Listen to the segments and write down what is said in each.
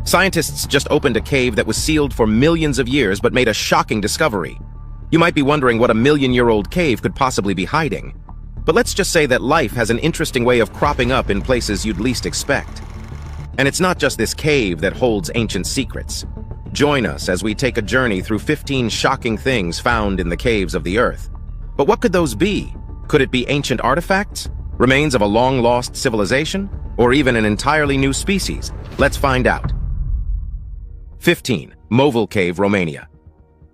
Scientists just opened a cave that was sealed for millions of years but made a shocking discovery. You might be wondering what a million-year-old cave could possibly be hiding. But let's just say that life has an interesting way of cropping up in places you'd least expect. And it's not just this cave that holds ancient secrets. Join us as we take a journey through 15 shocking things found in the caves of the Earth. But what could those be? Could it be ancient artifacts? Remains of a long-lost civilization? Or even an entirely new species? Let's find out. 15. Moville Cave, Romania.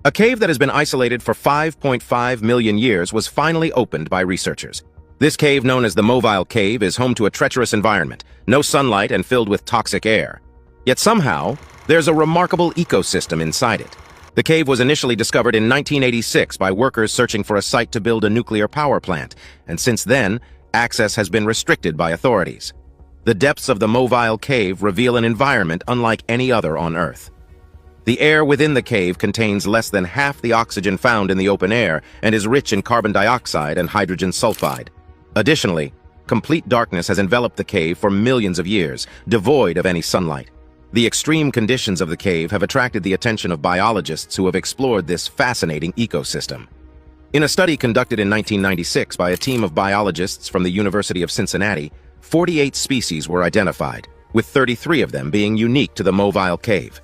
A cave that has been isolated for 5.5 million years was finally opened by researchers. This cave, known as the Moville Cave, is home to a treacherous environment, no sunlight and filled with toxic air. Yet somehow, there's a remarkable ecosystem inside it. The cave was initially discovered in 1986 by workers searching for a site to build a nuclear power plant, and since then, access has been restricted by authorities. The depths of the Moville Cave reveal an environment unlike any other on Earth. The air within the cave contains less than half the oxygen found in the open air and is rich in carbon dioxide and hydrogen sulfide. Additionally, complete darkness has enveloped the cave for millions of years, devoid of any sunlight. The extreme conditions of the cave have attracted the attention of biologists who have explored this fascinating ecosystem. In a study conducted in 1996 by a team of biologists from the University of Cincinnati, 48 species were identified, with 33 of them being unique to the Moville Cave.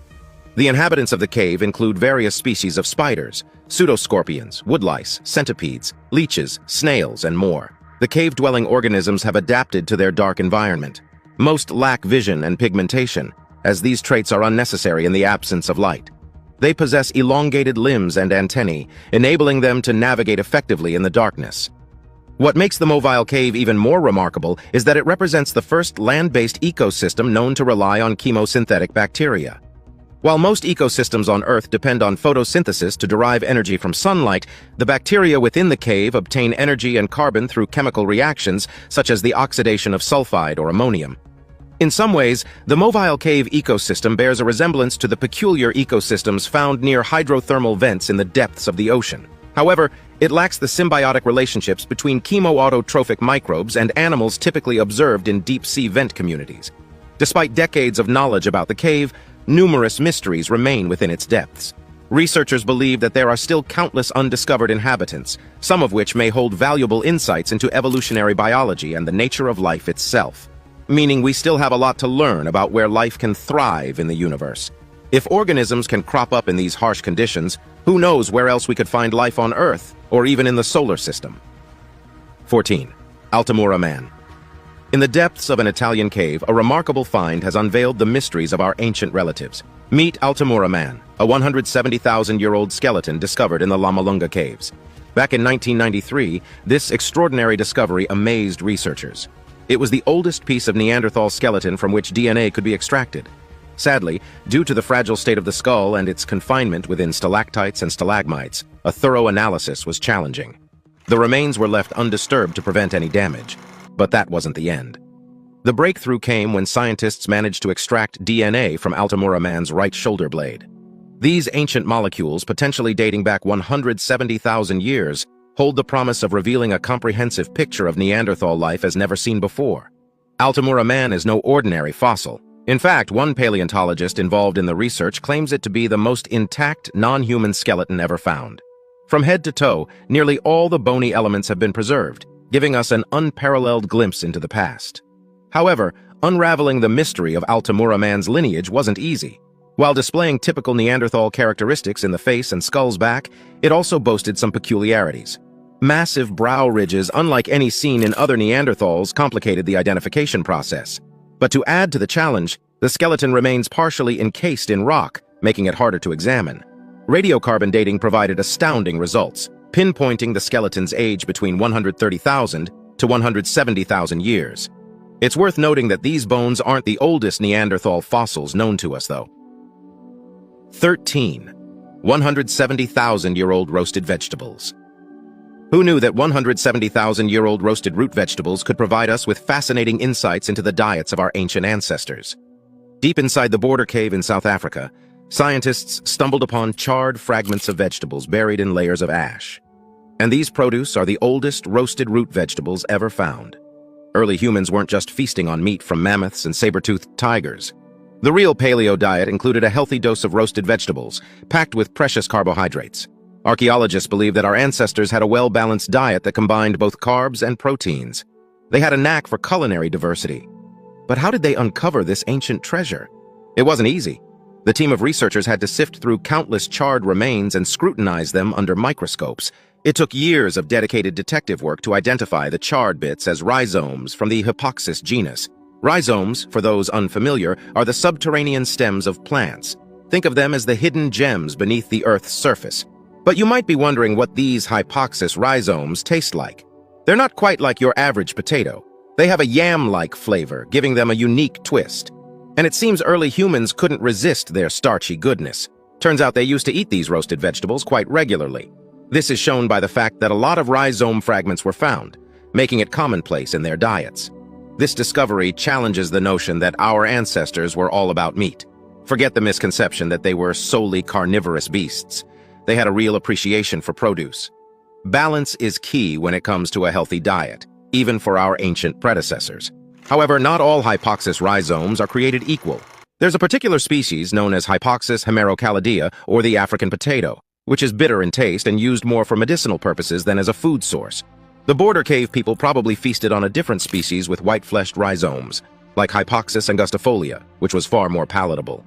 The inhabitants of the cave include various species of spiders, pseudoscorpions, woodlice, centipedes, leeches, snails, and more. The cave-dwelling organisms have adapted to their dark environment. Most lack vision and pigmentation, as these traits are unnecessary in the absence of light. They possess elongated limbs and antennae, enabling them to navigate effectively in the darkness. What makes the Moville Cave even more remarkable is that it represents the first land-based ecosystem known to rely on chemosynthetic bacteria. While most ecosystems on Earth depend on photosynthesis to derive energy from sunlight, the bacteria within the cave obtain energy and carbon through chemical reactions, such as the oxidation of sulfide or ammonium. In some ways, the Moville Cave ecosystem bears a resemblance to the peculiar ecosystems found near hydrothermal vents in the depths of the ocean. However, it lacks the symbiotic relationships between chemoautotrophic microbes and animals typically observed in deep-sea vent communities. Despite decades of knowledge about the cave, numerous mysteries remain within its depths. Researchers believe that there are still countless undiscovered inhabitants, some of which may hold valuable insights into evolutionary biology and the nature of life itself. Meaning we still have a lot to learn about where life can thrive in the universe. If organisms can crop up in these harsh conditions, who knows where else we could find life on Earth, or even in the solar system. 14. Altamura Man. In the depths of an Italian cave, a remarkable find has unveiled the mysteries of our ancient relatives. Meet Altamura Man, a 170,000-year-old skeleton discovered in the La Malunga caves. Back in 1993, this extraordinary discovery amazed researchers. It was the oldest piece of Neanderthal skeleton from which DNA could be extracted. Sadly, due to the fragile state of the skull and its confinement within stalactites and stalagmites, a thorough analysis was challenging. The remains were left undisturbed to prevent any damage. But that wasn't the end. The breakthrough came when scientists managed to extract DNA from Altamura Man's right shoulder blade. These ancient molecules, potentially dating back 170,000 years, hold the promise of revealing a comprehensive picture of Neanderthal life as never seen before. Altamura Man is no ordinary fossil. In fact, one paleontologist involved in the research claims it to be the most intact non-human skeleton ever found. From head to toe, nearly all the bony elements have been preserved, giving us an unparalleled glimpse into the past. However, unraveling the mystery of Altamura Man's lineage wasn't easy. While displaying typical Neanderthal characteristics in the face and skull's back, it also boasted some peculiarities. Massive brow ridges, unlike any seen in other Neanderthals, complicated the identification process. But to add to the challenge, the skeleton remains partially encased in rock, making it harder to examine. Radiocarbon dating provided astounding results, pinpointing the skeleton's age between 130,000 to 170,000 years. It's worth noting that these bones aren't the oldest Neanderthal fossils known to us, though. 13. 170,000-year-old roasted vegetables. Who knew that 170,000-year-old roasted root vegetables could provide us with fascinating insights into the diets of our ancient ancestors? Deep inside the border cave in South Africa, scientists stumbled upon charred fragments of vegetables buried in layers of ash. And these produce are the oldest roasted root vegetables ever found. Early humans weren't just feasting on meat from mammoths and saber-toothed tigers. The real paleo diet included a healthy dose of roasted vegetables, packed with precious carbohydrates. Archaeologists believe that our ancestors had a well-balanced diet that combined both carbs and proteins. They had a knack for culinary diversity. But how did they uncover this ancient treasure? It wasn't easy. The team of researchers had to sift through countless charred remains and scrutinize them under microscopes. It took years of dedicated detective work to identify the charred bits as rhizomes from the Hypoxis genus. Rhizomes, for those unfamiliar, are the subterranean stems of plants. Think of them as the hidden gems beneath the Earth's surface. But you might be wondering what these Hypoxis rhizomes taste like. They're not quite like your average potato. They have a yam-like flavor, giving them a unique twist. And it seems early humans couldn't resist their starchy goodness. Turns out they used to eat these roasted vegetables quite regularly. This is shown by the fact that a lot of rhizome fragments were found, making it commonplace in their diets. This discovery challenges the notion that our ancestors were all about meat. Forget the misconception that they were solely carnivorous beasts. They had a real appreciation for produce. Balance is key when it comes to a healthy diet, even for our ancient predecessors. However, not all Hypoxis rhizomes are created equal. There's a particular species known as Hypoxis hemerocalidea, or the African potato, which is bitter in taste and used more for medicinal purposes than as a food source. The border cave people probably feasted on a different species with white-fleshed rhizomes, like Hypoxis angustifolia, which was far more palatable.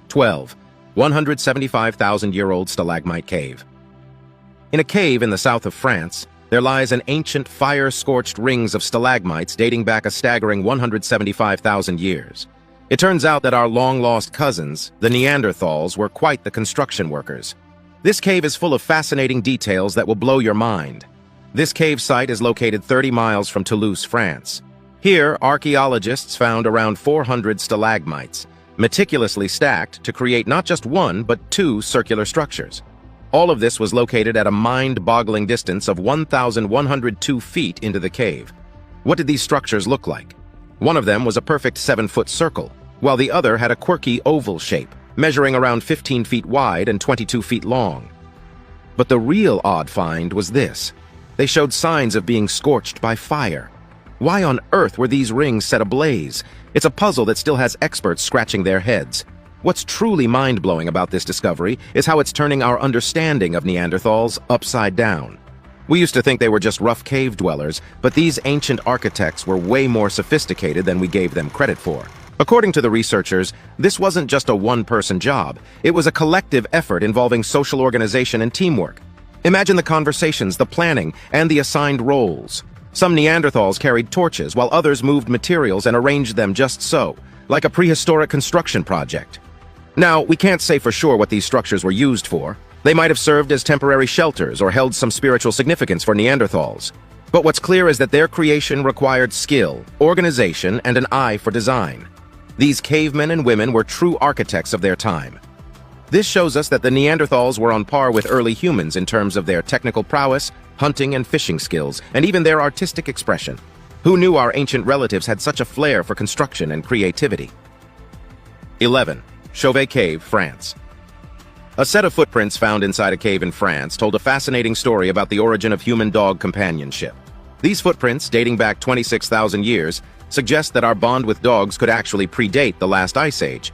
12. 175,000-year-old stalagmite cave. In a cave in the south of France, there lies an ancient fire-scorched rings of stalagmites dating back a staggering 175,000 years. It turns out that our long-lost cousins, the Neanderthals, were quite the construction workers. This cave is full of fascinating details that will blow your mind. This cave site is located 30 miles from Toulouse, France. Here, archaeologists found around 400 stalagmites, meticulously stacked to create not just one, but two circular structures. All of this was located at a mind-boggling distance of 1,102 feet into the cave. What did these structures look like? One of them was a perfect 7-foot circle, while the other had a quirky oval shape, measuring around 15 feet wide and 22 feet long. But the real odd find was this. They showed signs of being scorched by fire. Why on earth were these rings set ablaze? It's a puzzle that still has experts scratching their heads. What's truly mind-blowing about this discovery is how it's turning our understanding of Neanderthals upside down. We used to think they were just rough cave dwellers, but these ancient architects were way more sophisticated than we gave them credit for. According to the researchers, this wasn't just a one-person job. It was a collective effort involving social organization and teamwork. Imagine the conversations, the planning, and the assigned roles. Some Neanderthals carried torches, while others moved materials and arranged them just so, like a prehistoric construction project. Now, we can't say for sure what these structures were used for. They might have served as temporary shelters or held some spiritual significance for Neanderthals. But what's clear is that their creation required skill, organization, and an eye for design. These cavemen and women were true architects of their time. This shows us that the Neanderthals were on par with early humans in terms of their technical prowess, hunting and fishing skills, and even their artistic expression. Who knew our ancient relatives had such a flair for construction and creativity? 11. Chave Cave, France. A set of footprints found inside a cave in France told a fascinating story about the origin of human-dog companionship. These footprints, dating back 26,000 years, suggest that our bond with dogs could actually predate the last ice age.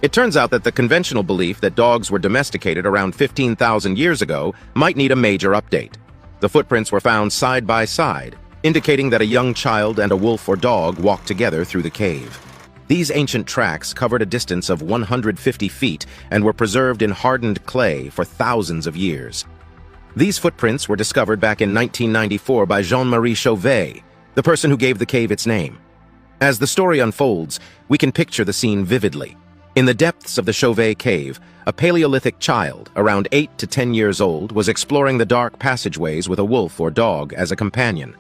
It turns out that the conventional belief that dogs were domesticated around 15,000 years ago might need a major update. The footprints were found side by side, indicating that a young child and a wolf or dog walked together through the cave. These ancient tracks covered a distance of 150 feet and were preserved in hardened clay for thousands of years. These footprints were discovered back in 1994 by Jean-Marie Chave, the person who gave the cave its name. As the story unfolds, we can picture the scene vividly. In the depths of the Chave cave, a Paleolithic child, around 8 to 10 years old, was exploring the dark passageways with a wolf or dog as a companion.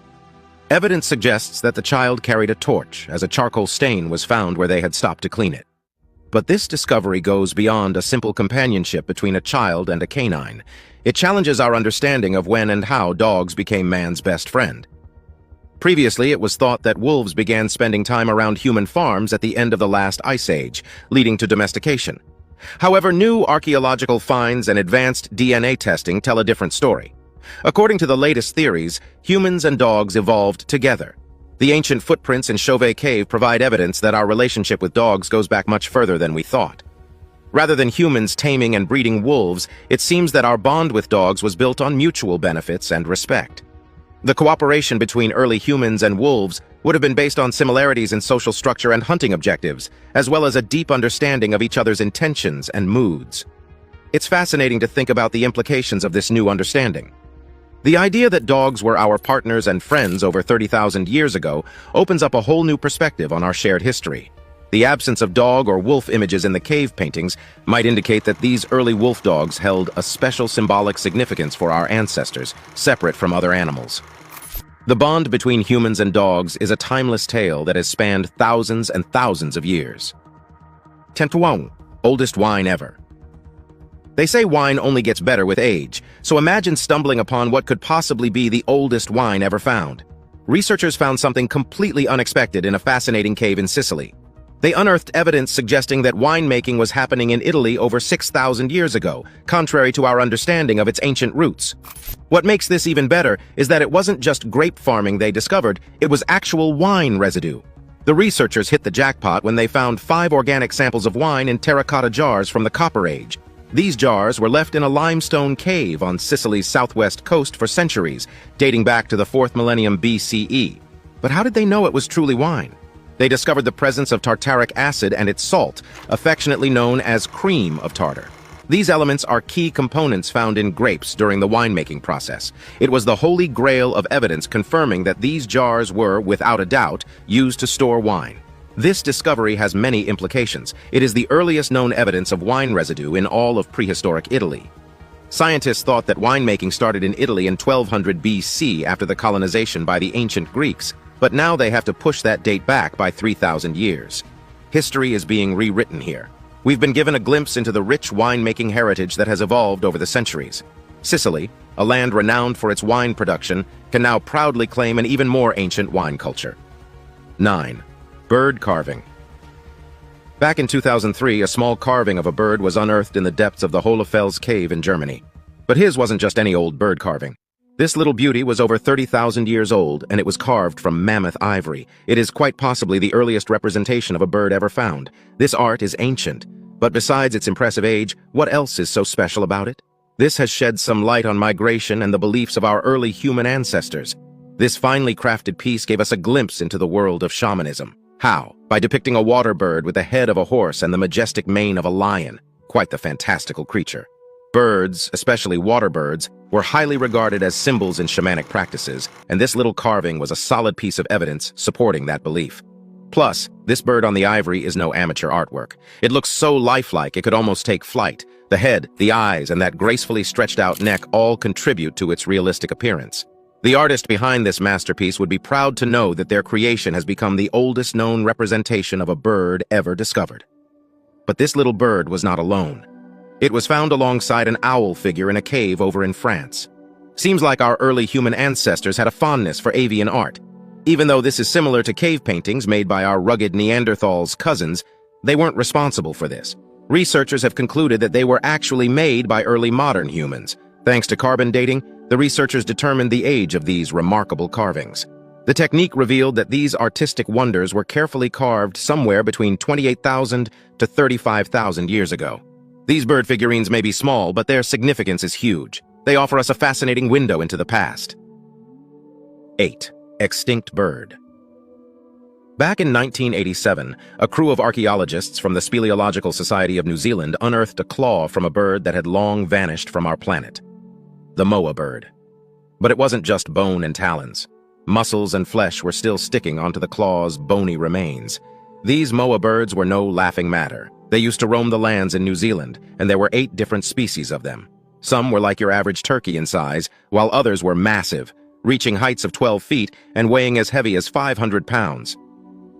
Evidence suggests that the child carried a torch, as a charcoal stain was found where they had stopped to clean it. But this discovery goes beyond a simple companionship between a child and a canine. It challenges our understanding of when and how dogs became man's best friend. Previously, it was thought that wolves began spending time around human farms at the end of the last ice age, leading to domestication. However, new archaeological finds and advanced DNA testing tell a different story. According to the latest theories, humans and dogs evolved together. The ancient footprints in Chave cave provide evidence that our relationship with dogs goes back much further than we thought. Rather than humans taming and breeding wolves, it seems that our bond with dogs was built on mutual benefits and respect. The cooperation between early humans and wolves would have been based on similarities in social structure and hunting objectives, as well as a deep understanding of each other's intentions and moods. It's fascinating to think about the implications of this new understanding. The idea that dogs were our partners and friends over 30,000 years ago opens up a whole new perspective on our shared history. The absence of dog or wolf images in the cave paintings might indicate that these early wolf dogs held a special symbolic significance for our ancestors, separate from other animals. The bond between humans and dogs is a timeless tale that has spanned thousands and thousands of years. Tentuang, oldest wine ever. They say wine only gets better with age, so imagine stumbling upon what could possibly be the oldest wine ever found. Researchers found something completely unexpected in a fascinating cave in Sicily. They unearthed evidence suggesting that winemaking was happening in Italy over 6,000 years ago, contrary to our understanding of its ancient roots. What makes this even better is that it wasn't just grape farming they discovered, it was actual wine residue. The researchers hit the jackpot when they found 5 organic samples of wine in terracotta jars from the Copper Age. These jars were left in a limestone cave on Sicily's southwest coast for centuries, dating back to the 4th millennium BCE. But how did they know it was truly wine? They discovered the presence of tartaric acid and its salt, affectionately known as cream of tartar. These elements are key components found in grapes during the winemaking process. It was the holy grail of evidence confirming that these jars were, without a doubt, used to store wine. This discovery has many implications. It is the earliest known evidence of wine residue in all of prehistoric Italy. Scientists thought that winemaking started in Italy in 1200 BC after the colonization by the ancient Greeks, but now they have to push that date back by 3,000 years. History is being rewritten here. We've been given a glimpse into the rich winemaking heritage that has evolved over the centuries. Sicily, a land renowned for its wine production, can now proudly claim an even more ancient wine culture. 9. Bird carving. Back in 2003, a small carving of a bird was unearthed in the depths of the Hohlefels cave in Germany. But his wasn't just any old bird carving. This little beauty was over 30,000 years old, and it was carved from mammoth ivory. It is quite possibly the earliest representation of a bird ever found. This art is ancient, but besides its impressive age, what else is so special about it? This has shed some light on migration and the beliefs of our early human ancestors. This finely crafted piece gave us a glimpse into the world of shamanism. How? By depicting a water bird with the head of a horse and the majestic mane of a lion. Quite the fantastical creature. Birds, especially water birds, were highly regarded as symbols in shamanic practices, and this little carving was a solid piece of evidence supporting that belief. Plus, this bird on the ivory is no amateur artwork. It looks so lifelike it could almost take flight. The head, the eyes, and that gracefully stretched out neck all contribute to its realistic appearance. The artist behind this masterpiece would be proud to know that their creation has become the oldest known representation of a bird ever discovered. But this little bird was not alone. It was found alongside an owl figure in a cave over in France. Seems like our early human ancestors had a fondness for avian art. Even though this is similar to cave paintings made by our rugged Neanderthals' cousins, they weren't responsible for this. Researchers have concluded that they were actually made by early modern humans. Thanks to carbon dating, the researchers determined the age of these remarkable carvings. The technique revealed that these artistic wonders were carefully carved somewhere between 28,000 to 35,000 years ago. These bird figurines may be small, but their significance is huge. They offer us a fascinating window into the past. 8. Extinct bird. Back in 1987, a crew of archaeologists from the Speleological Society of New Zealand unearthed a claw from a bird that had long vanished from our planet. The moa bird. But it wasn't just bone and talons. Muscles and flesh were still sticking onto the claw's bony remains. These moa birds were no laughing matter. They used to roam the lands in New Zealand, and there were 8 different species of them. Some were like your average turkey in size, while others were massive, reaching heights of 12 feet and weighing as heavy as 500 pounds.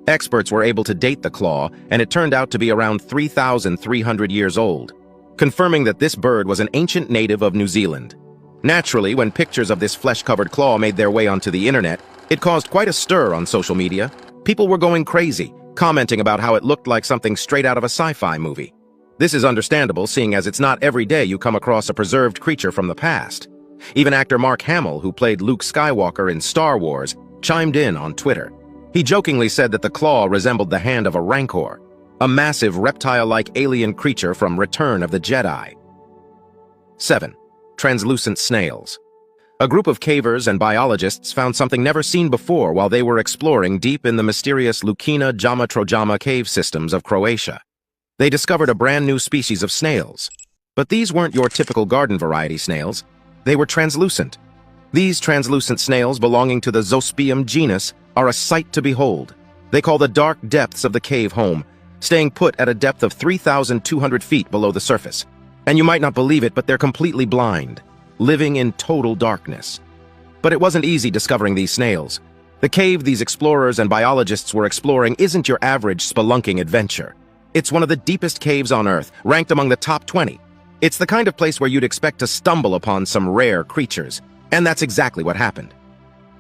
Experts were able to date the claw, and it turned out to be around 3,300 years old, confirming that this bird was an ancient native of New Zealand. Naturally, when pictures of this flesh-covered claw made their way onto the internet, it caused quite a stir on social media. People were going crazy, commenting about how it looked like something straight out of a sci-fi movie. This is understandable, seeing as it's not every day you come across a preserved creature from the past. Even actor Mark Hamill, who played Luke Skywalker in Star Wars, chimed in on Twitter. He jokingly said that the claw resembled the hand of a rancor, a massive reptile-like alien creature from Return of the Jedi. 7. Translucent snails. A group of cavers and biologists found something never seen before while they were exploring deep in the mysterious Lucina Jama cave systems of Croatia. They discovered a brand new species of snails. But these weren't your typical garden variety snails. They were translucent. These translucent snails belonging to the Zoospecium genus are a sight to behold. They call the dark depths of the cave home, staying put at a depth of 3,200 feet below the surface. And you might not believe it, but they're completely blind, living in total darkness. But it wasn't easy discovering these snails. The cave these explorers and biologists were exploring isn't your average spelunking adventure. It's one of the deepest caves on Earth, ranked among the top 20. It's the kind of place where you'd expect to stumble upon some rare creatures. And that's exactly what happened.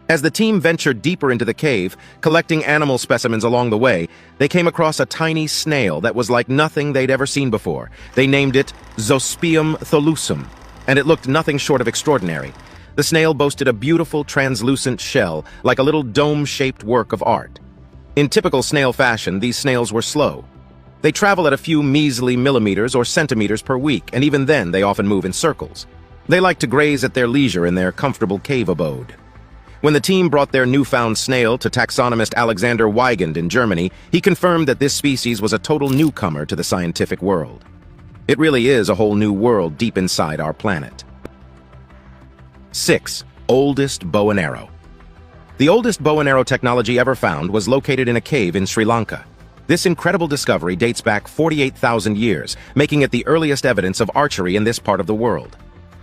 As the team ventured deeper into the cave, collecting animal specimens along the way, they came across a tiny snail that was like nothing they'd ever seen before. They named it Zoospecium tholusum, and it looked nothing short of extraordinary. The snail boasted a beautiful translucent shell, like a little dome-shaped work of art. In typical snail fashion, these snails were slow. They travel at a few measly millimeters or centimeters per week, and even then they often move in circles. They like to graze at their leisure in their comfortable cave abode. When the team brought their newfound snail to taxonomist Alexander Weigand in Germany, he confirmed that this species was a total newcomer to the scientific world. It really is a whole new world deep inside our planet. 6. Oldest bow and arrow. The oldest bow and arrow technology ever found was located in a cave in Sri Lanka. This incredible discovery dates back 48,000 years, making it the earliest evidence of archery in this part of the world.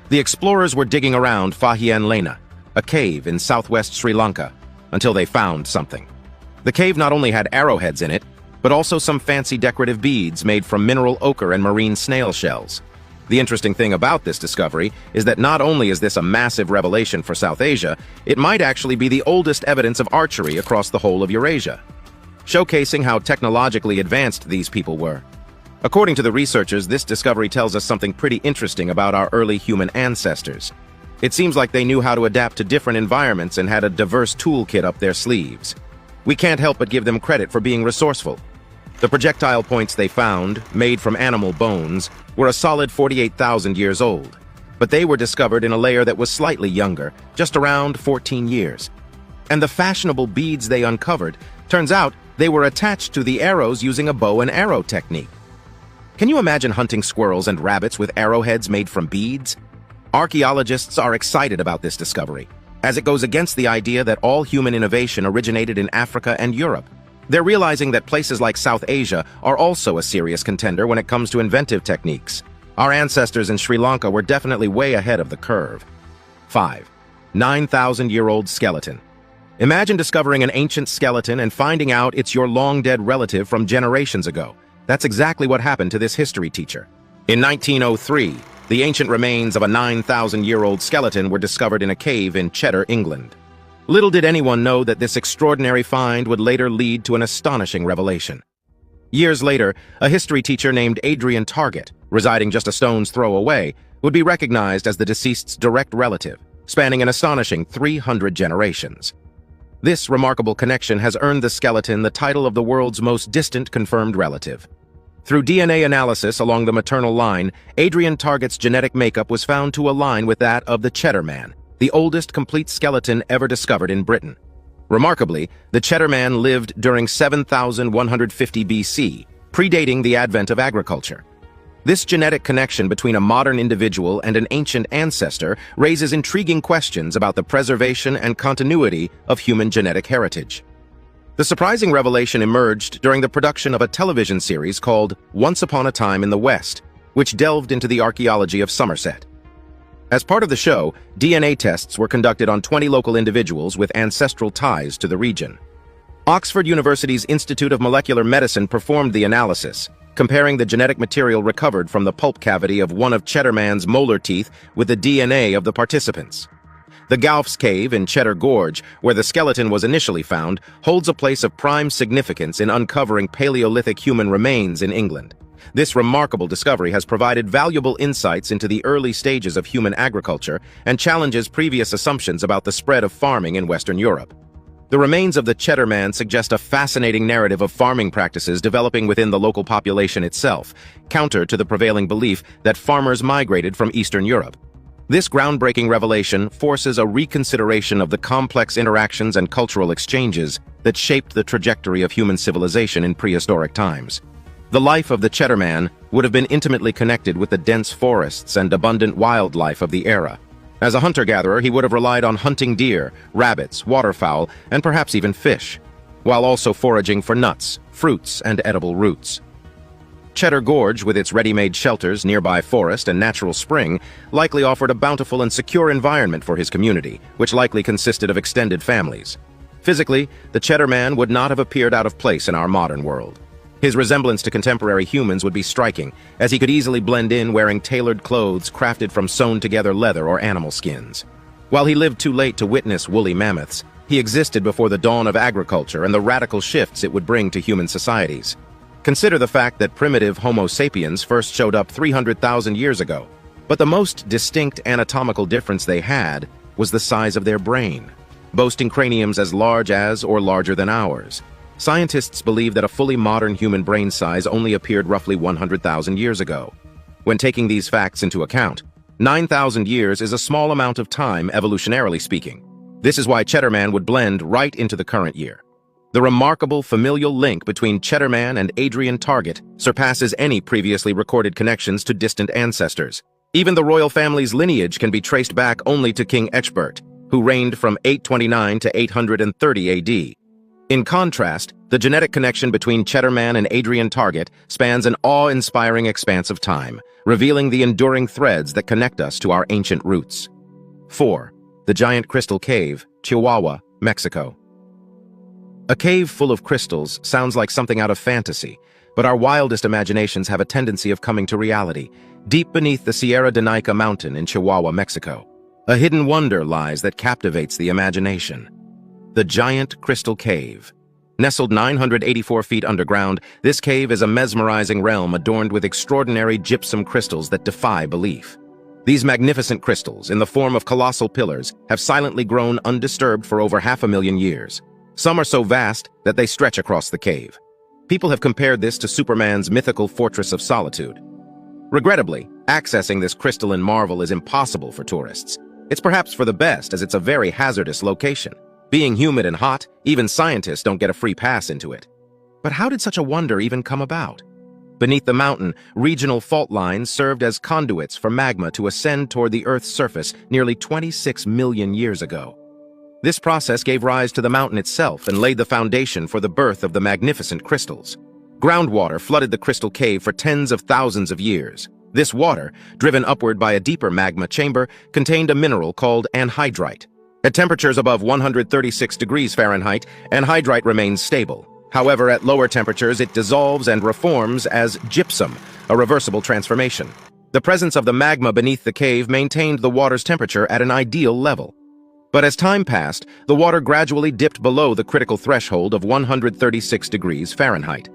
The explorers were digging around Fahian Lena, a cave in southwest Sri Lanka, until they found something. The cave not only had arrowheads in it, but also some fancy decorative beads made from mineral ochre and marine snail shells. The interesting thing about this discovery is that not only is this a massive revelation for South Asia, it might actually be the oldest evidence of archery across the whole of Eurasia, showcasing how technologically advanced these people were. According to the researchers, this discovery tells us something pretty interesting about our early human ancestors. It seems like they knew how to adapt to different environments and had a diverse toolkit up their sleeves. We can't help but give them credit for being resourceful. The projectile points they found, made from animal bones, were a solid 48,000 years old. But they were discovered in a layer that was slightly younger, just around 14 years. And the fashionable beads they uncovered, turns out they were attached to the arrows using a bow and arrow technique. Can you imagine hunting squirrels and rabbits with arrowheads made from beads? Archaeologists are excited about this discovery, as it goes against the idea that all human innovation originated in Africa and Europe. They're realizing that places like South Asia are also a serious contender when it comes to inventive techniques. Our ancestors in Sri Lanka were definitely way ahead of the curve. 5. 9,000-year-old skeleton. Imagine discovering an ancient skeleton and finding out it's your long-dead relative from generations ago. That's exactly what happened to this history teacher. In 1903, the ancient remains of a 9,000-year-old skeleton were discovered in a cave in Cheddar, England. Little did anyone know that this extraordinary find would later lead to an astonishing revelation. Years later, a history teacher named Adrian Target, residing just a stone's throw away, would be recognized as the deceased's direct relative, spanning an astonishing 300 generations. This remarkable connection has earned the skeleton the title of the world's most distant confirmed relative. Through DNA analysis along the maternal line, Adrian Target's genetic makeup was found to align with that of the Cheddar Man, the oldest complete skeleton ever discovered in Britain. Remarkably, the Cheddar Man lived during 7,150 BC, predating the advent of agriculture. This genetic connection between a modern individual and an ancient ancestor raises intriguing questions about the preservation and continuity of human genetic heritage. The surprising revelation emerged during the production of a television series called Once Upon a Time in the West, which delved into the archaeology of Somerset. As part of the show, DNA tests were conducted on 20 local individuals with ancestral ties to the region. Oxford University's Institute of Molecular Medicine performed the analysis, comparing the genetic material recovered from the pulp cavity of one of Cheddar Man's molar teeth with the DNA of the participants. The Gauff's Cave in Cheddar Gorge, where the skeleton was initially found, holds a place of prime significance in uncovering Paleolithic human remains in England. This remarkable discovery has provided valuable insights into the early stages of human agriculture and challenges previous assumptions about the spread of farming in Western Europe. The remains of the Cheddar Man suggest a fascinating narrative of farming practices developing within the local population itself, counter to the prevailing belief that farmers migrated from Eastern Europe. This groundbreaking revelation forces a reconsideration of the complex interactions and cultural exchanges that shaped the trajectory of human civilization in prehistoric times. The life of the Cheddar Man would have been intimately connected with the dense forests and abundant wildlife of the era. As a hunter-gatherer, he would have relied on hunting deer, rabbits, waterfowl, and perhaps even fish, while also foraging for nuts, fruits, and edible roots. Cheddar Gorge, with its ready-made shelters, nearby forest, and natural spring, likely offered a bountiful and secure environment for his community, which likely consisted of extended families. Physically, the Cheddar Man would not have appeared out of place in our modern world. His resemblance to contemporary humans would be striking, as he could easily blend in wearing tailored clothes crafted from sewn-together leather or animal skins. While he lived too late to witness woolly mammoths, he existed before the dawn of agriculture and the radical shifts it would bring to human societies. Consider the fact that primitive Homo sapiens first showed up 300,000 years ago, but the most distinct anatomical difference they had was the size of their brain, boasting craniums as large as or larger than ours. Scientists believe that a fully modern human brain size only appeared roughly 100,000 years ago. When taking these facts into account, 9,000 years is a small amount of time, evolutionarily speaking. This is why Cheddar Man would blend right into the current year. The remarkable familial link between Cheddar Man and Adrian Target surpasses any previously recorded connections to distant ancestors. Even the royal family's lineage can be traced back only to King Ecgbert, who reigned from 829 to 830 AD. In contrast, the genetic connection between Cheddar Man and Adrian Target spans an awe-inspiring expanse of time, revealing the enduring threads that connect us to our ancient roots. 4. The Giant Crystal Cave, Chihuahua, Mexico. A cave full of crystals sounds like something out of fantasy, but our wildest imaginations have a tendency of coming to reality. Deep beneath the Sierra de Nica mountain in Chihuahua, Mexico, a hidden wonder lies that captivates the imagination. The Giant Crystal Cave. Nestled 984 feet underground, this cave is a mesmerizing realm adorned with extraordinary gypsum crystals that defy belief. These magnificent crystals, in the form of colossal pillars, have silently grown undisturbed for over 500,000 years. Some are so vast that they stretch across the cave. People have compared this to Superman's mythical Fortress of Solitude. Regrettably, accessing this crystalline marvel is impossible for tourists. It's perhaps for the best, as it's a very hazardous location. Being humid and hot, even scientists don't get a free pass into it. But how did such a wonder even come about? Beneath the mountain, regional fault lines served as conduits for magma to ascend toward the Earth's surface nearly 26 million years ago. This process gave rise to the mountain itself and laid the foundation for the birth of the magnificent crystals. Groundwater flooded the crystal cave for tens of thousands of years. This water, driven upward by a deeper magma chamber, contained a mineral called anhydrite. At temperatures above 136 degrees Fahrenheit, anhydrite remains stable. However, at lower temperatures, it dissolves and reforms as gypsum, a reversible transformation. The presence of the magma beneath the cave maintained the water's temperature at an ideal level. But as time passed, the water gradually dipped below the critical threshold of 136 degrees Fahrenheit.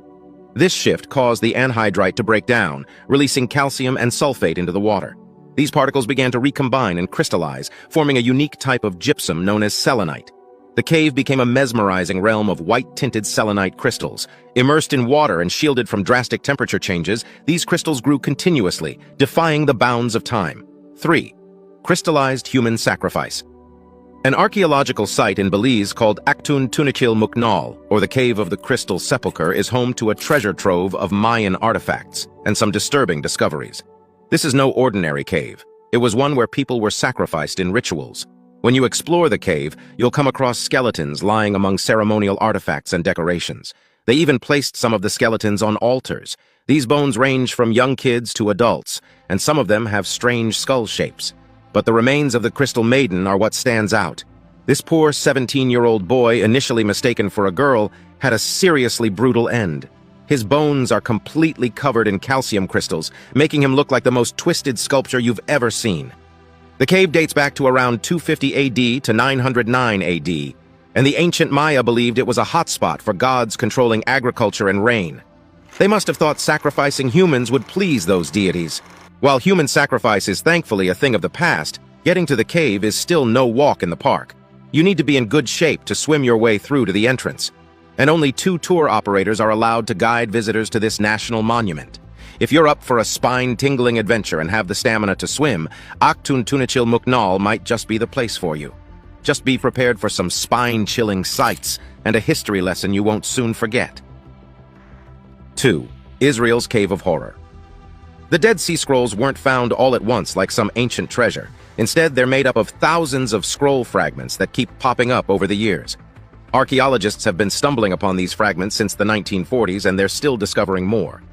This shift caused the anhydrite to break down, releasing calcium and sulfate into the water. These particles began to recombine and crystallize, forming a unique type of gypsum known as selenite. The cave became a mesmerizing realm of white-tinted selenite crystals. Immersed in water and shielded from drastic temperature changes, these crystals grew continuously, defying the bounds of time. 3. Crystallized human sacrifice. An archaeological site in Belize called Aktun Tunikil Muknal, or the Cave of the Crystal Sepulchre, is home to a treasure trove of Mayan artifacts and some disturbing discoveries. This is no ordinary cave. It was one where people were sacrificed in rituals. When you explore the cave, you'll come across skeletons lying among ceremonial artifacts and decorations. They even placed some of the skeletons on altars. These bones range from young kids to adults, and some of them have strange skull shapes. But the remains of the Crystal Maiden are what stands out. This poor 17-year-old boy, initially mistaken for a girl, had a seriously brutal end. His bones are completely covered in calcium crystals, making him look like the most twisted sculpture you've ever seen. The cave dates back to around 250 AD to 909 AD, and the ancient Maya believed it was a hotspot for gods controlling agriculture and rain. They must have thought sacrificing humans would please those deities. While human sacrifice is thankfully a thing of the past, getting to the cave is still no walk in the park. You need to be in good shape to swim your way through to the entrance, and only 2 tour operators are allowed to guide visitors to this national monument. If you're up for a spine-tingling adventure and have the stamina to swim, Aktun Tunachil Muknal might just be the place for you. Just be prepared for some spine-chilling sights and a history lesson you won't soon forget. 2. Israel's Cave of Horror. The Dead Sea Scrolls weren't found all at once like some ancient treasure. Instead, they're made up of thousands of scroll fragments that keep popping up over the years. Archaeologists have been stumbling upon these fragments since the 1940s, and they're still discovering more.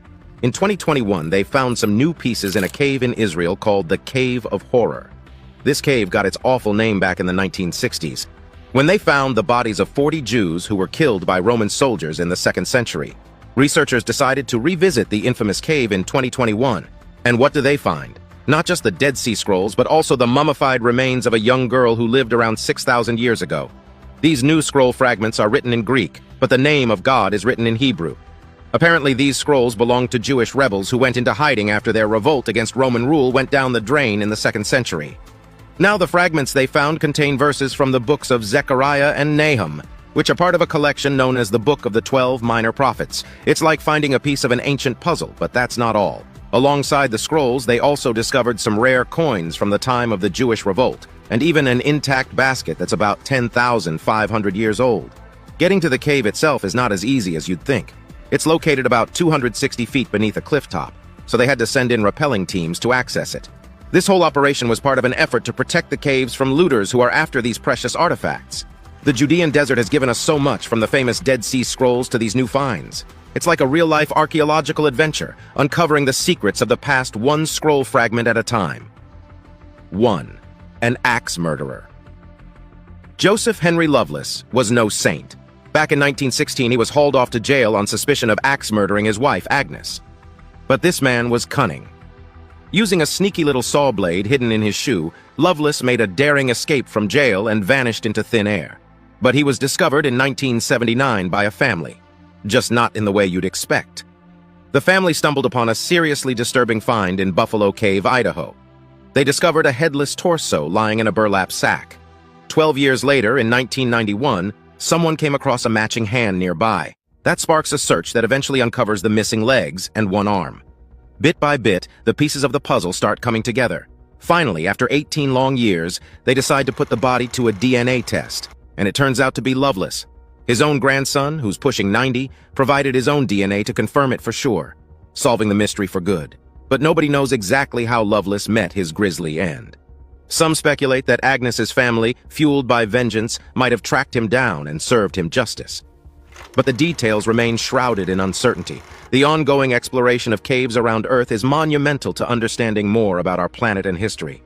In 2021, they found some new pieces in a cave in Israel called the Cave of Horror. This cave got its awful name back in the 1960s, when they found the bodies of 40 Jews who were killed by Roman soldiers in the 2nd century. Researchers decided to revisit the infamous cave in 2021. And what do they find? Not just the Dead Sea Scrolls, but also the mummified remains of a young girl who lived around 6,000 years ago. These new scroll fragments are written in Greek, but the name of God is written in Hebrew. Apparently, these scrolls belonged to Jewish rebels who went into hiding after their revolt against Roman rule went down the drain in the 2nd century. Now the fragments they found contain verses from the books of Zechariah and Nahum, which are part of a collection known as the Book of the 12 Minor Prophets. It's like finding a piece of an ancient puzzle, but that's not all. Alongside the scrolls, they also discovered some rare coins from the time of the Jewish revolt, and even an intact basket that's about 10,500 years old. Getting to the cave itself is not as easy as you'd think. It's located about 260 feet beneath a cliff top, so they had to send in rappelling teams to access it. This whole operation was part of an effort to protect the caves from looters who are after these precious artifacts. The Judean desert has given us so much, from the famous Dead Sea Scrolls to these new finds. It's like a real-life archaeological adventure, uncovering the secrets of the past one scroll fragment at a time. 1. An axe murderer. Joseph Henry Lovelace was no saint. Back in 1916, he was hauled off to jail on suspicion of axe murdering his wife, Agnes. But this man was cunning. Using a sneaky little saw blade hidden in his shoe, Lovelace made a daring escape from jail and vanished into thin air. But he was discovered in 1979 by a family. Just not in the way you'd expect. The family stumbled upon a seriously disturbing find in Buffalo Cave, Idaho. They discovered a headless torso lying in a burlap sack. 12 years later, in 1991, someone came across a matching hand nearby. That sparks a search that eventually uncovers the missing legs and one arm. Bit by bit, the pieces of the puzzle start coming together. Finally, after 18 long years, they decide to put the body to a DNA test, and it turns out to be Lovelace. His own grandson, who's pushing 90, provided his own DNA to confirm it for sure, solving the mystery for good. But nobody knows exactly how Lovelace met his grisly end. Some speculate that Agnes's family, fueled by vengeance, might have tracked him down and served him justice. But the details remain shrouded in uncertainty. The ongoing exploration of caves around Earth is monumental to understanding more about our planet and history.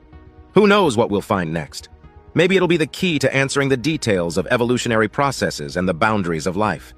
Who knows what we'll find next? Maybe it'll be the key to answering the details of evolutionary processes and the boundaries of life.